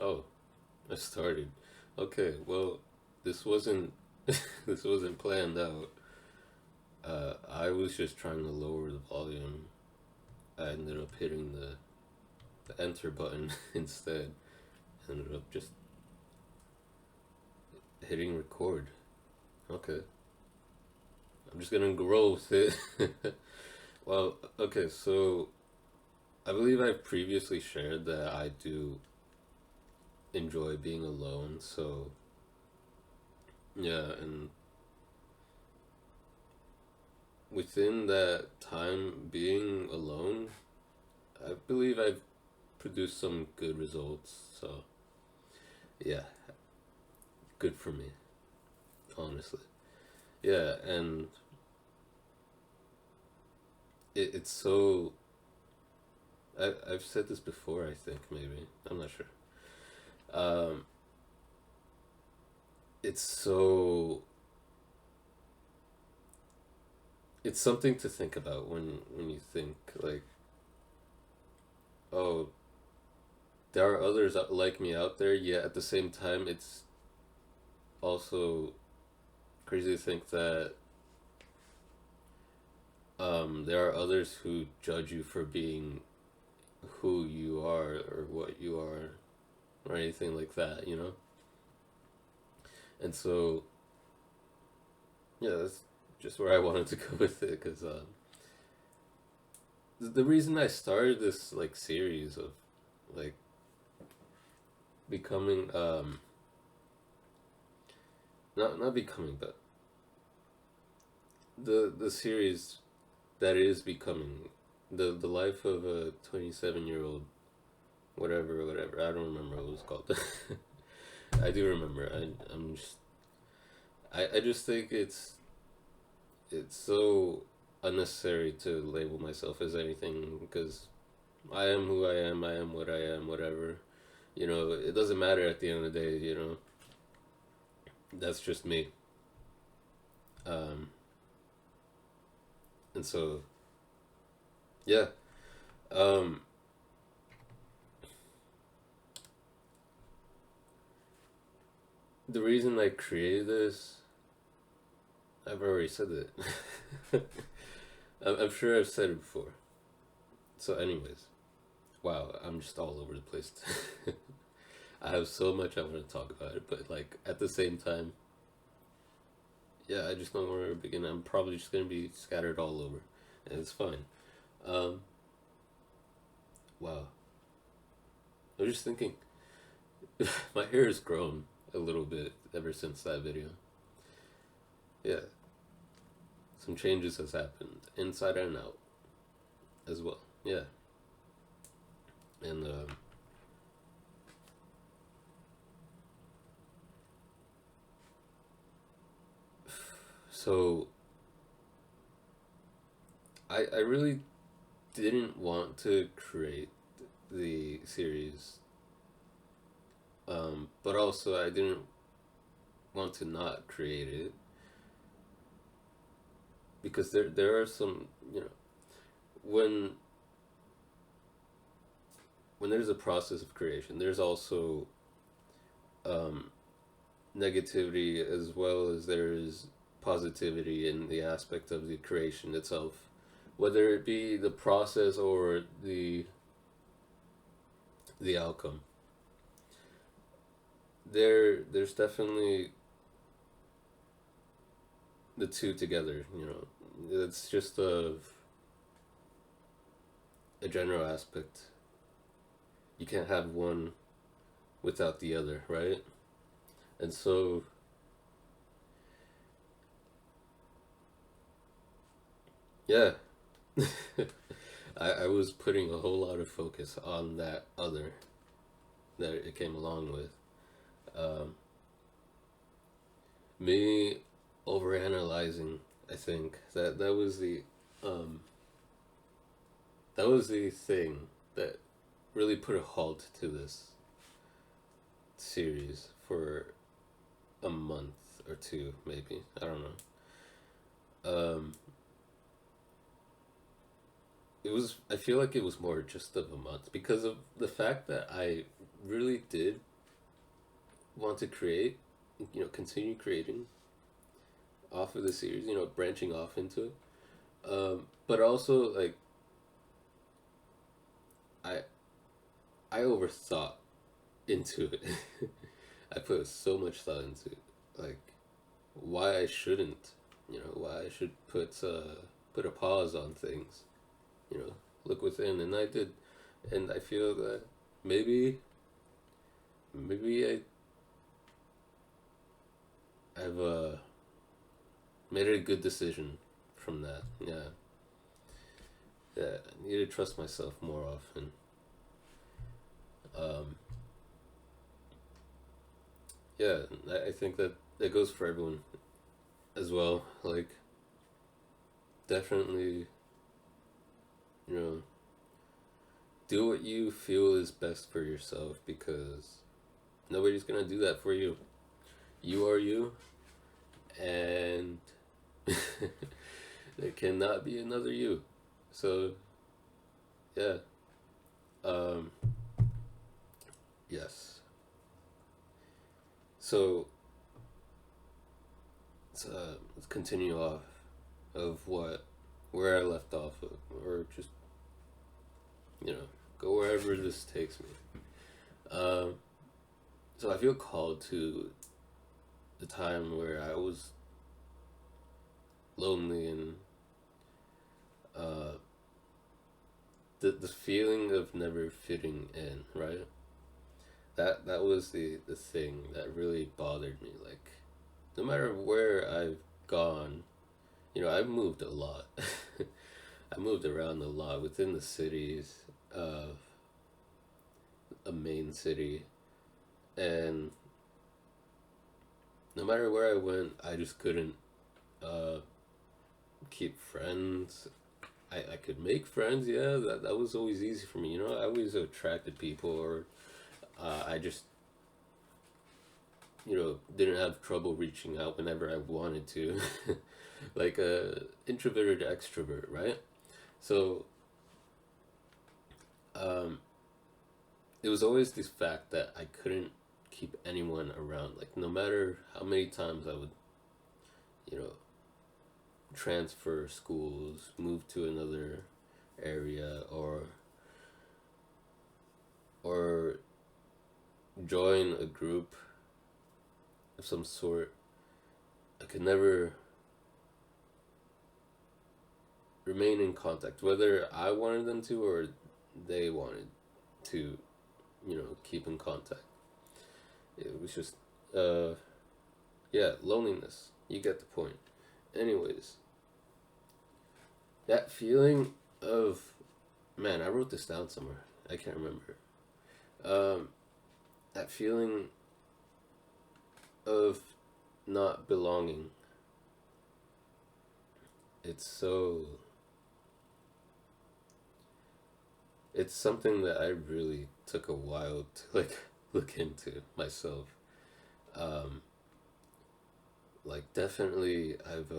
Oh, I started. Okay, well, this wasn't this wasn't planned out. I was just trying to lower the volume. I ended up hitting the enter button instead. Ended up just hitting record. Okay, I'm just gonna grow with it. Well, okay, so I believe I've previously shared that I do enjoy being alone. So yeah, and within that time being alone, I believe I've produced some good results. So yeah, good for me, honestly. Yeah, and it's so. I've said this before. I think maybe I'm not sure. Um, it's so. It's something to think about when you think like, oh, there are others like me out there. Yet at the same time, it's also crazy to think that there are others who judge you for being who you are or what you are or anything like that, you know? And so, yeah, that's just where I wanted to go with it because the reason I started this like series of like becoming not becoming but the series that is becoming the life of a 27-year-old whatever I don't remember what it was called. I do remember. I just think it's so unnecessary to label myself as anything because I am who I am. I am what I am. Whatever. You know, it doesn't matter at the end of the day. You know, that's just me. Um, and so yeah. Um, the reason I created this, I've already said it. I'm sure I've said it before. So, anyways, wow, I'm just all over the place. I have so much I want to talk about it, but like at the same time, yeah, I just don't know where to begin. I'm probably just gonna be scattered all over, and it's fine. Um, wow, I was just thinking, my hair has grown a little bit ever since that video. Yeah, some changes has happened inside and out as well. Yeah, and so I really didn't want to create the series, but also I didn't want to not create it because there are some you know when when there's a process of creation, there's also um, negativity as well as there is positivity in the aspect of the creation itself, whether it be the process or the outcome. There's definitely the two together. You know, it's just a general aspect. You can't have one without the other, right? And so, yeah, I was putting a whole lot of focus on that other that it came along with. Um, Me overanalyzing, I think um, that was the thing that really put a halt to this series for a month or two, maybe. I don't know. Um, it was. I feel like it was more just of a month because of the fact that I really did. want to create, continue creating off of the series, branching off into it. But also like I I overthought into it. I put so much thought into it, like why I shouldn't, why I should put a pause on things, look within, and I did, and I feel that maybe maybe I've made a good decision from that. Yeah, yeah. I need to trust myself more often. Um, yeah, I think that that goes for everyone as well. Like definitely, you know, do what you feel is best for yourself because nobody's gonna do that for you. You are you, and there cannot be another you. So yeah, um, yes. So let's continue off of what where I left off of, or just go wherever this takes me. Um, so I feel called to the time where I was lonely and uh, the feeling of never fitting in, right? That was the thing that really bothered me. Like, no matter where I've gone, I've moved a lot. I moved around a lot within the cities of a main city, and no matter where I went, I just couldn't uh, keep friends. I could make friends, yeah, that was always easy for me. I always attracted people, or I just, didn't have trouble reaching out whenever I wanted to. Like a introverted extrovert, right? So um, it was always this fact that I couldn't keep anyone around. Like no matter how many times I would, you know, transfer schools, move to another area, or join a group of some sort, I could never remain in contact, whether I wanted them to or they wanted to, keep in contact. It was just, uh, yeah, loneliness. You get the point. Anyways, that feeling of, man, I wrote this down somewhere. I can't remember. Um, that feeling of not belonging. It's so. It's something that I really took a while to like look into myself. Um, like definitely, I've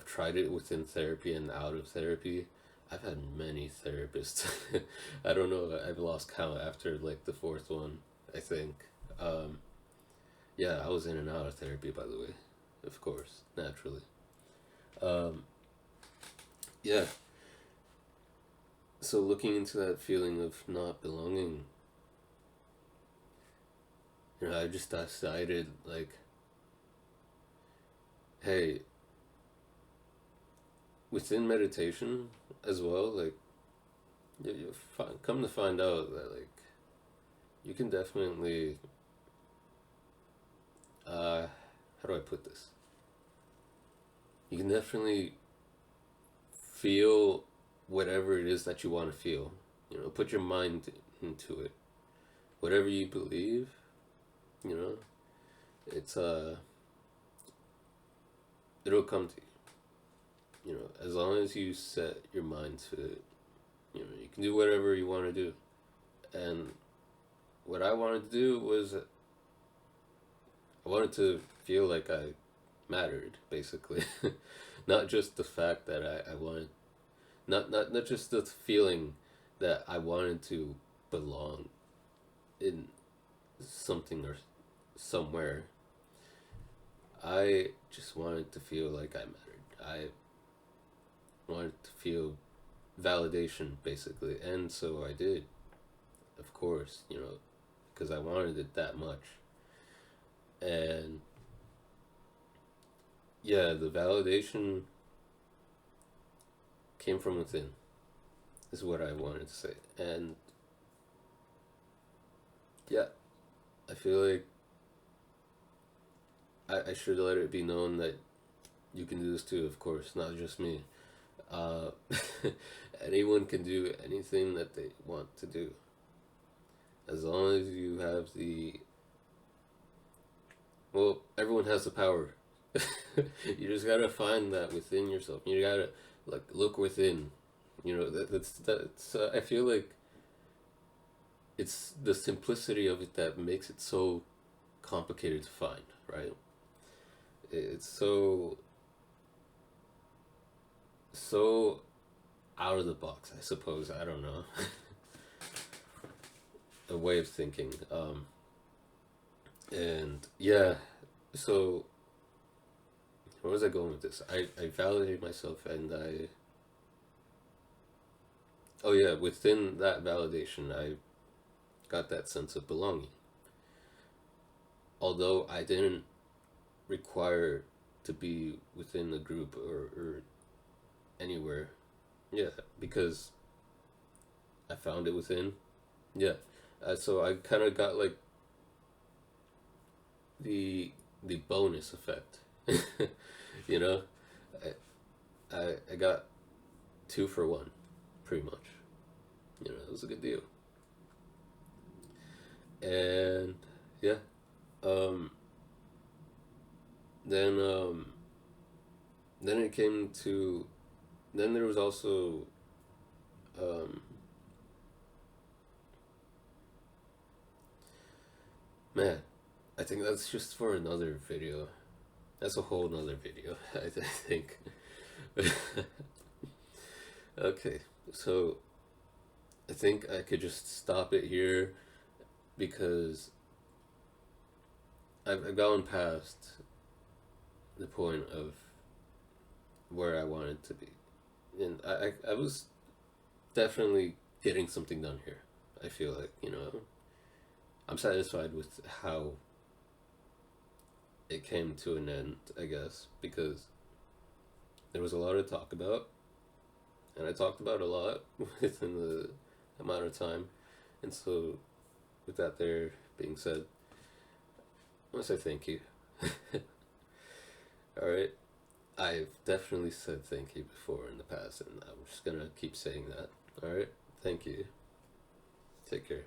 tried it within therapy and out of therapy. I've had many therapists. I don't know. I've lost count after like the fourth one. I think. Um, yeah, I was in and out of therapy, by the way. Of course, naturally. Um, yeah. So looking into that feeling of not belonging, I just decided like, hey, within meditation as well, like come to find out that like you can definitely how do I put this? You can definitely feel whatever it is that you want to feel. Put your mind into it. Whatever you believe, you know, it's it'll come to you. As long as you set your mind to it, you can do whatever you want to do. And what I wanted to do was I wanted to feel like I mattered, basically. Not just the fact that I wanted, not just the feeling that I wanted to belong, in something or somewhere, I just wanted to feel like I mattered. I wanted to feel validation, basically. And so I did, of course, because I wanted it that much. And yeah, the validation came from within, is what I wanted to say. And yeah, I feel like I should let it be known that you can do this too, of course, not just me. Uh, anyone can do anything that they want to do, as long as you have the. Well, everyone has the power. You just gotta find that within yourself. You gotta like look within. That's. I feel like it's the simplicity of it that makes it so complicated to find. Right? It's so out of the box. I suppose. I don't know. A way of thinking. And yeah, so where was I going with this? I validate myself, and oh yeah, within that validation, I got that sense of belonging. Although I didn't require to be within a group or anywhere. Yeah, because I found it within. Yeah. So I kind of got like the the bonus effect. you know, I got two for one, pretty much. It was a good deal. And yeah, um, then then it came to then there was also um, man, I think that's just for another video. That's a whole nother video. I think. Okay, so I think I could just stop it here because I've gone past the point of where I wanted to be. And I was definitely getting something done here. I feel like, I'm satisfied with how it came to an end, I guess, because there was a lot to talk about, and I talked about a lot within the amount of time. And so, with that there being said, I want to say thank you. Alright? I've definitely said thank you before in the past, and I'm just gonna keep saying that. Alright? Thank you. Take care.